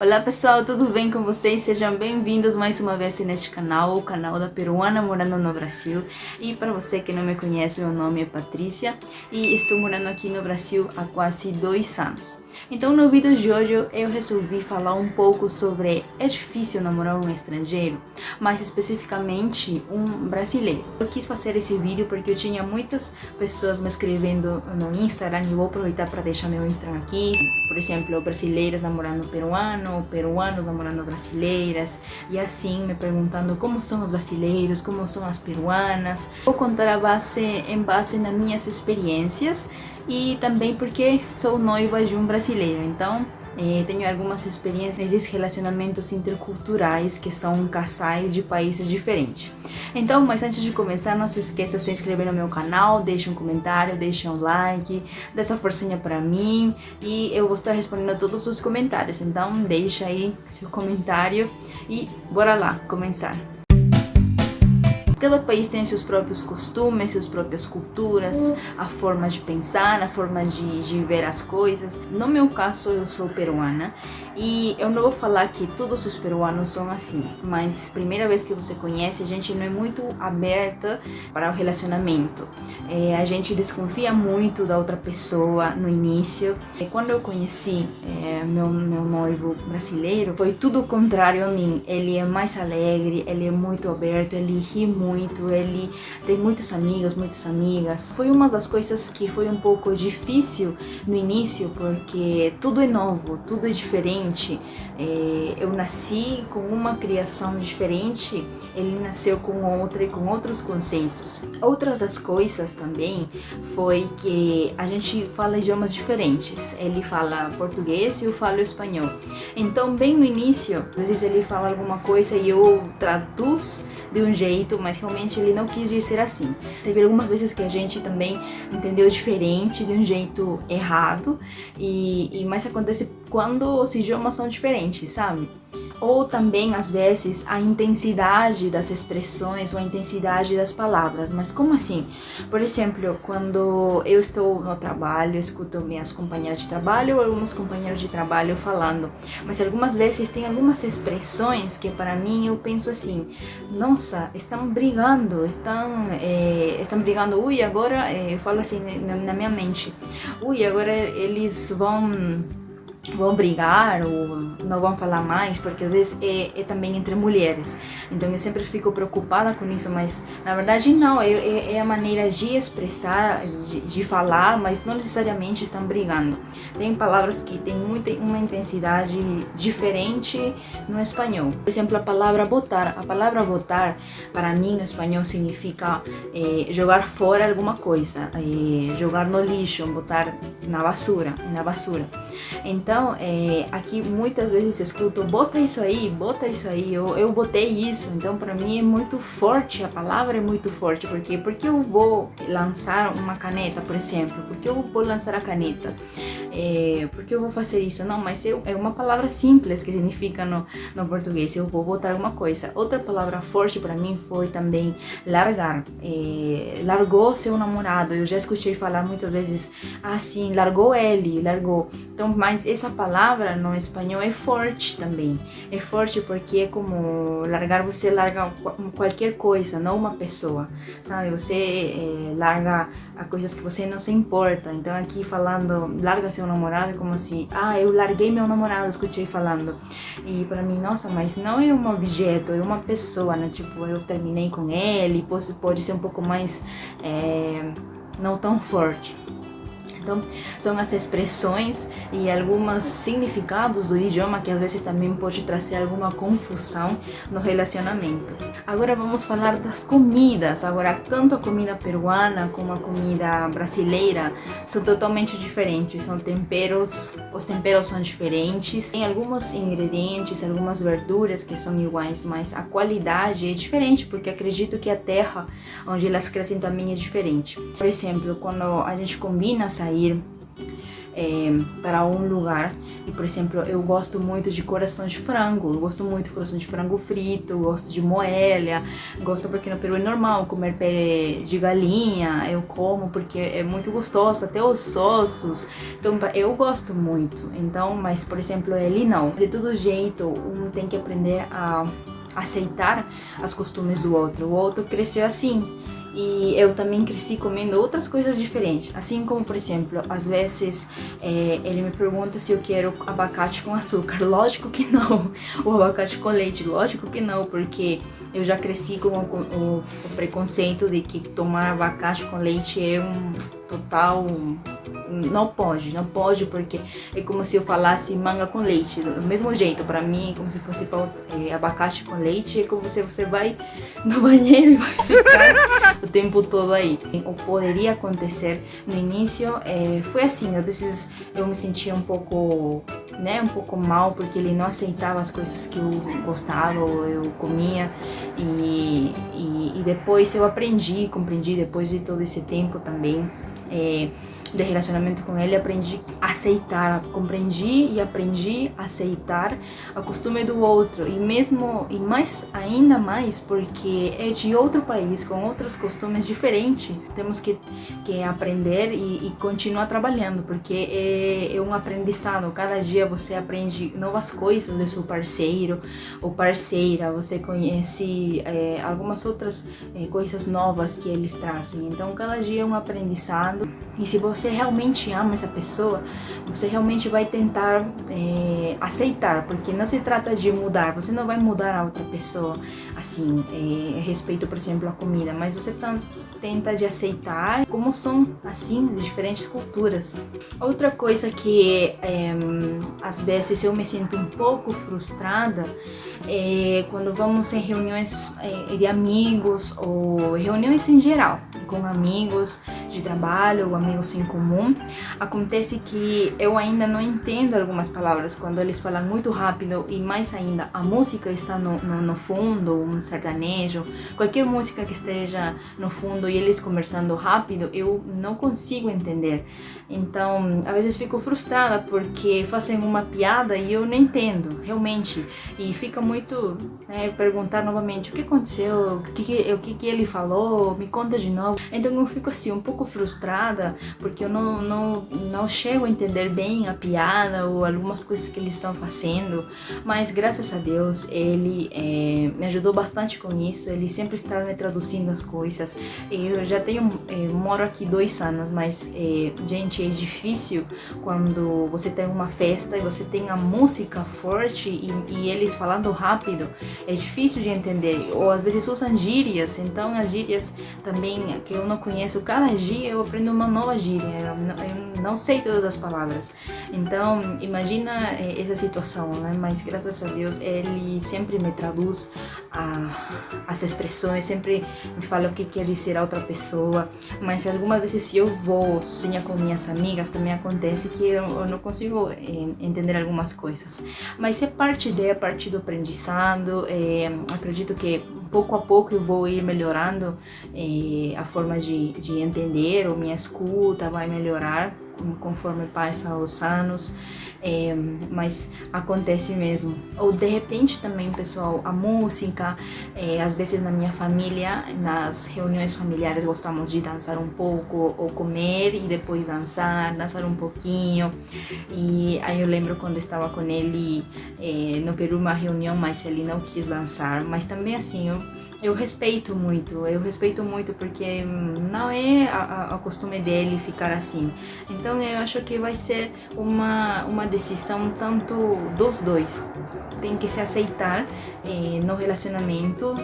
Olá pessoal, tudo bem com vocês? Sejam bem-vindos mais uma vez neste canal, o canal da peruana morando no Brasil. E para você que não me conhece, meu nome é Patrícia e estou morando aqui no Brasil há quase 2 anos. Então no vídeo de hoje eu resolvi falar um pouco sobre é difícil namorar um estrangeiro, mais especificamente um brasileiro. Eu quis fazer esse vídeo porque eu tinha muitas pessoas me escrevendo no Instagram e vou aproveitar para deixar meu Instagram aqui. Por exemplo, brasileiras namorando peruano, peruanos namorando brasileiras e assim me perguntando como são os brasileiros, como são as peruanas. Vou contar em base nas minhas experiências e também porque sou noiva de um brasileiro, então tenho algumas experiências de relacionamentos interculturais que são casais de países diferentes. Então, mas antes de começar, não se esqueça de se inscrever no meu canal, deixe um comentário, deixe um like, dê essa forcinha para mim e eu vou estar respondendo a todos os comentários. Então, deixa aí seu comentário e bora lá começar. Cada país tem seus próprios costumes, suas próprias culturas, a forma de pensar, a forma de ver as coisas. No meu caso, eu sou peruana e eu não vou falar que todos os peruanos são assim, mas primeira vez que você conhece, a gente não é muito aberta para o relacionamento. A gente desconfia muito da outra pessoa no início. Quando eu conheci meu noivo brasileiro, foi tudo o contrário a mim. Ele é mais alegre, ele é muito aberto, ele ri muito, ele tem muitos amigos, muitas amigas. Foi uma das coisas que foi um pouco difícil no início, porque tudo é novo, tudo é diferente. Eu nasci com uma criação diferente, ele nasceu com outra e com outros conceitos. Outras das coisas também foi que a gente fala idiomas diferentes. Ele fala português e eu falo espanhol. Então, bem no início, às vezes ele fala alguma coisa e eu traduzo de um jeito, mas realmente ele não quis dizer assim. Teve algumas vezes que a gente também entendeu diferente, de um jeito errado, mas acontece quando os idiomas são diferentes, sabe? Ou também, às vezes, a intensidade das expressões ou a intensidade das palavras. Mas como assim? Por exemplo, quando eu estou no trabalho, escuto minhas companheiras de trabalho ou alguns companheiros de trabalho falando. Mas algumas vezes tem algumas expressões que para mim eu penso assim, nossa, estão brigando, estão brigando. Ui, agora, eu falo assim na minha mente, ui, agora eles vão brigar ou não vão falar mais, porque às vezes é também entre mulheres, então eu sempre fico preocupada com isso, mas na verdade não, é a maneira de expressar, de falar, mas não necessariamente estão brigando. Tem palavras que têm uma intensidade diferente no espanhol. Por exemplo, a palavra botar para mim no espanhol significa jogar fora alguma coisa, jogar no lixo, botar na basura. Então, aqui muitas vezes escuto, bota isso aí, eu botei isso. Então, para mim é muito forte, a palavra é muito forte. Por quê? Porque eu vou lançar uma caneta, por exemplo. Porque eu vou lançar a caneta? Porque eu vou fazer isso? Não, mas é uma palavra simples que significa no português. Eu vou botar alguma coisa. Outra palavra forte para mim foi também largar. Largou seu namorado. Eu já escutei falar muitas vezes assim, largou ele, largou. Então, mas essa palavra no espanhol é forte também. É forte porque é como largar, você larga qualquer coisa, não uma pessoa, sabe? Você larga a coisas que você não se importa. Então aqui falando, larga seu namorado, é como se, eu larguei meu namorado, escutei falando. E para mim, nossa, mas não é um objeto, é uma pessoa, né? Tipo, eu terminei com ele, pode ser um pouco mais, não tão forte. Então, são as expressões e alguns significados do idioma que às vezes também pode trazer alguma confusão no relacionamento. Agora vamos falar das comidas. Agora, tanto a comida peruana como a comida brasileira são totalmente diferentes. São temperos, os temperos são diferentes. Tem alguns ingredientes, algumas verduras que são iguais, mas a qualidade é diferente, porque acredito que a terra onde elas crescem também é diferente. Por exemplo, quando a gente combina sair, para um lugar e, por exemplo, eu gosto muito de coração de frango, eu gosto muito de coração de frango frito, eu gosto de moela, gosto porque no Peru é normal comer pé de galinha, eu como porque é muito gostoso, até os ossos, então eu gosto muito. Então, mas, por exemplo, ele não. De todo jeito, um tem que aprender a aceitar os costumes do outro. O outro cresceu assim e eu também cresci comendo outras coisas diferentes. Assim como, por exemplo, às vezes ele me pergunta se eu quero abacate com açúcar. Lógico que não. O abacate com leite, lógico que não, porque eu já cresci com o preconceito de que tomar abacate com leite é um total... Não pode, porque é como se eu falasse manga com leite. Do mesmo jeito, para mim, é como se fosse abacate com leite, é como se você vai no banheiro e vai ficar o tempo todo aí. O poderia acontecer no início, foi assim, às vezes eu me sentia um pouco mal, porque ele não aceitava as coisas que eu gostava ou eu comia, e depois eu compreendi depois de todo esse tempo também, de relacionamento com ele, compreendi e aprendi a aceitar o costume do outro, e ainda mais porque é de outro país, com outros costumes diferentes. Temos que aprender e continuar trabalhando, porque é um aprendizado. Cada dia você aprende novas coisas do seu parceiro ou parceira, você conhece algumas outras coisas novas que eles trazem. Então, cada dia é um aprendizado, e se você realmente ama essa pessoa, você realmente vai tentar aceitar, porque não se trata de mudar, você não vai mudar a outra pessoa, assim, respeito, por exemplo, a comida, mas você tenta de aceitar como são, assim, diferentes culturas. Outra coisa que às vezes eu me sinto um pouco frustrada é quando vamos em reuniões de amigos, ou reuniões em geral, com amigos de trabalho ou amigos em comum. Acontece que eu ainda não entendo algumas palavras quando eles falam muito rápido, e mais ainda a música está no fundo, um sertanejo, qualquer música que esteja no fundo e eles conversando rápido, eu não consigo entender. Então, às vezes fico frustrada porque fazem uma piada e eu não entendo realmente, e fica muito perguntar novamente o que aconteceu, o que ele falou, me conta de novo. Então eu fico assim um pouco frustrada porque eu não chego a entender bem a piada ou algumas coisas que eles estão fazendo, mas graças a Deus ele me ajudou bastante com isso. Ele sempre está me traduzindo as coisas. Eu já moro aqui 2 anos, mas gente, é difícil quando você tem uma festa e você tem a música forte e eles falando rápido, é difícil de entender, ou às vezes usam gírias. Então as gírias também que eu não conheço, cada dia eu aprendo uma nova gíria, eu não sei todas as palavras. Então imagina essa situação, né? Mas graças a Deus ele sempre me traduz as expressões, sempre me fala o que quer dizer a outra pessoa. Mas algumas vezes, se eu vou sozinha com minhas amigas, também acontece que eu não consigo entender algumas coisas, mas é parte do aprendizado. Acredito que pouco a pouco eu vou ir melhorando a forma de entender, ou minha escuta vai melhorar conforme passam os anos, mas acontece mesmo. Ou de repente também, pessoal, a música, às vezes na minha família, nas reuniões familiares, gostamos de dançar um pouco, ou comer e depois dançar um pouquinho. E aí eu lembro quando estava com ele no Peru, uma reunião, mas ele não quis dançar, mas também assim, eu respeito muito porque não é a costume dele ficar assim. Então eu acho que vai ser uma decisão tanto dos dois. Tem que se aceitar no relacionamento,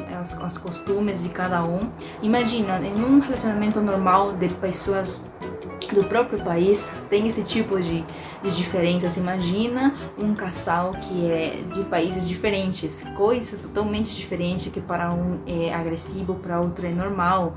os costumes de cada um. Imagina, em um relacionamento normal de pessoas do próprio país tem esse tipo de diferenças. Imagina um casal que é de países diferentes, coisas totalmente diferentes, que para um é agressivo, para outro é normal.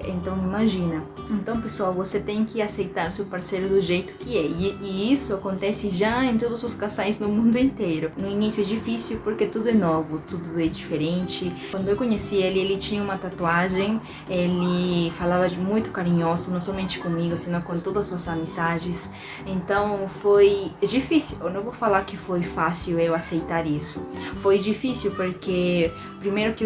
Então imagina. Então, pessoal, você tem que aceitar seu parceiro do jeito que é, e isso acontece já em todos os casais no mundo inteiro. No início é difícil porque tudo é novo, tudo é diferente. Quando eu conheci ele tinha uma tatuagem, ele falava muito carinhoso, não somente comigo, mundo, sino com todas as suas amizades. Então foi difícil, eu não vou falar que foi fácil eu aceitar isso. Foi difícil porque primeiro que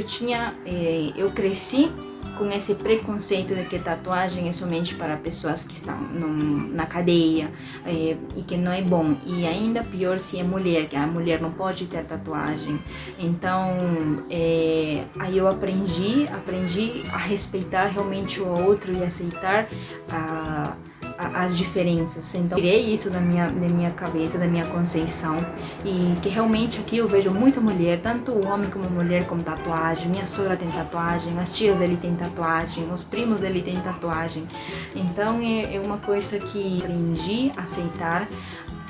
eu cresci com esse preconceito de que tatuagem é somente para pessoas que estão na cadeia e que não é bom. E ainda pior se é mulher, que a mulher não pode ter tatuagem. Então, aí eu aprendi a respeitar realmente o outro e aceitar as diferenças. Então, tirei isso da minha cabeça, da minha conceição, e que realmente aqui eu vejo muita mulher, tanto homem como mulher com tatuagem. Minha sogra tem tatuagem, as tias dele tem tatuagem, os primos dele tem tatuagem. Então é uma coisa que aprendi a aceitar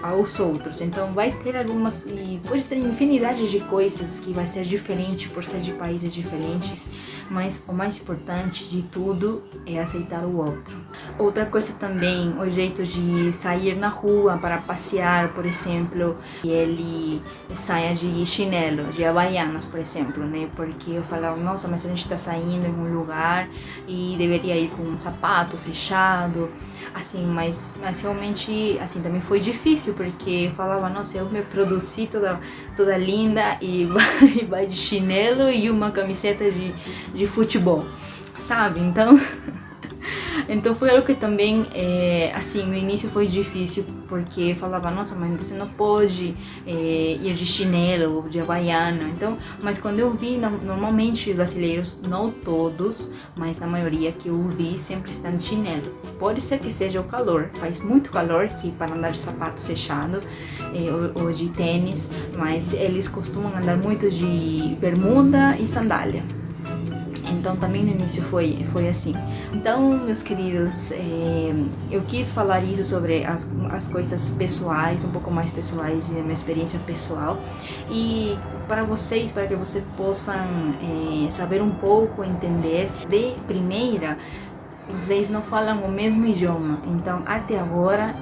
aos outros. Então vai ter algumas, e pode ter infinidade de coisas que vai ser diferente por ser de países diferentes, mas o mais importante de tudo é aceitar o outro. Outra coisa também, o jeito de sair na rua para passear, por exemplo, que ele saia de chinelo, de havaianas, por exemplo, né? Porque eu falava, nossa, mas a gente está saindo em um lugar e deveria ir com um sapato fechado, assim, mas realmente, assim, também foi difícil, porque eu falava, nossa, eu me produzi toda linda e vai de chinelo e uma camiseta de futebol, sabe? Então foi algo que também, assim, no início foi difícil, porque eu falava, nossa, mas você não pode ir de chinelo ou de havaiana. Então, mas quando eu vi, normalmente brasileiros, não todos, mas na maioria que eu vi, sempre estão de chinelo. Pode ser que seja o calor, faz muito calor que para andar de sapato fechado ou de tênis, mas eles costumam andar muito de bermuda e sandália. Então também no início foi assim. Então, meus queridos, eu quis falar isso sobre as coisas pessoais, um pouco mais pessoais, e a minha experiência pessoal, e para que vocês possam saber um pouco, entender. De primeira, vocês não falam o mesmo idioma, então até agora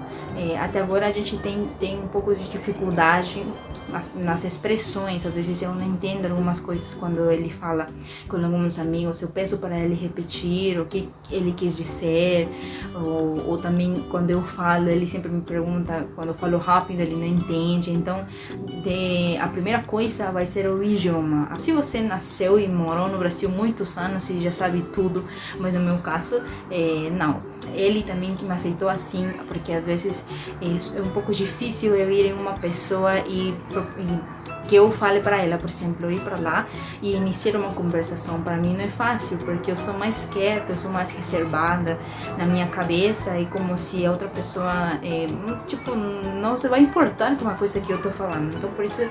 a gente tem um pouco de dificuldade nas expressões. Às vezes eu não entendo algumas coisas quando ele fala com alguns amigos, eu peço para ele repetir o que ele quis dizer, ou também quando eu falo, ele sempre me pergunta, quando eu falo rápido ele não entende. Então a primeira coisa vai ser o idioma. Se você nasceu e morou no Brasil muitos anos, você já sabe tudo, mas no meu caso, não. Ele também que me aceitou assim, porque às vezes é um pouco difícil eu ir em uma pessoa e que eu fale para ela, por exemplo, ir para lá e iniciar uma conversação. Para mim não é fácil, porque eu sou mais quieta, eu sou mais reservada na minha cabeça, e como se a outra pessoa, tipo, não se vai importar com uma coisa que eu tô falando. Então por isso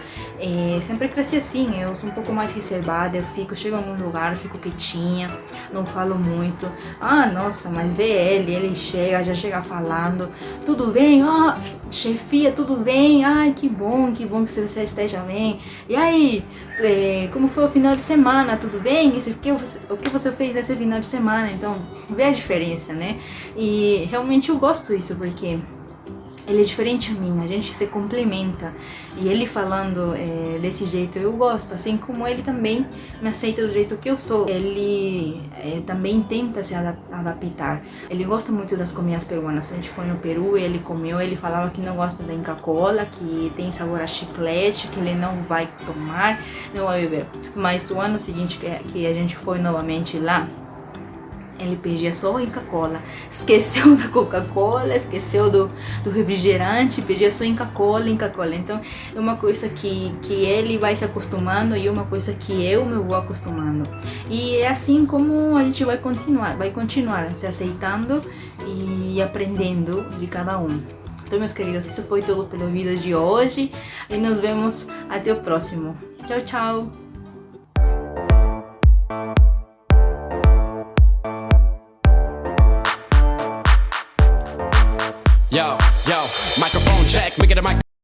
sempre cresci assim, eu sou um pouco mais reservada, chego em um lugar, fico quietinha, não falo muito. Ah, nossa, mas vê ele já chega falando, tudo bem? Ah, chefia, tudo bem? Ai, que bom que você esteja bem. E aí, como foi o final de semana? Tudo bem? O que você fez nesse final de semana? Então, vê a diferença, né? E realmente eu gosto disso, porque ele é diferente a mim, a gente se complementa. E ele falando desse jeito eu gosto, assim como ele também me aceita do jeito que eu sou. Ele também tenta se adaptar. Ele gosta muito das comidas peruanas. A gente foi no Peru, ele comeu, ele falava que não gosta da Inca Kola, que tem sabor a chiclete, que ele não vai tomar, não vai beber. Mas o ano seguinte que a gente foi novamente lá, ele pedia só Inca Kola, esqueceu da Coca-Cola, esqueceu do refrigerante, pedia só Inca Kola. Então é uma coisa que ele vai se acostumando, e uma coisa que eu me vou acostumando. E é assim como a gente vai continuar se aceitando e aprendendo de cada um. Então, meus queridos, isso foi tudo pelo vídeo de hoje, e nos vemos até o próximo. Tchau, tchau! Yo, microphone check, make it a mic.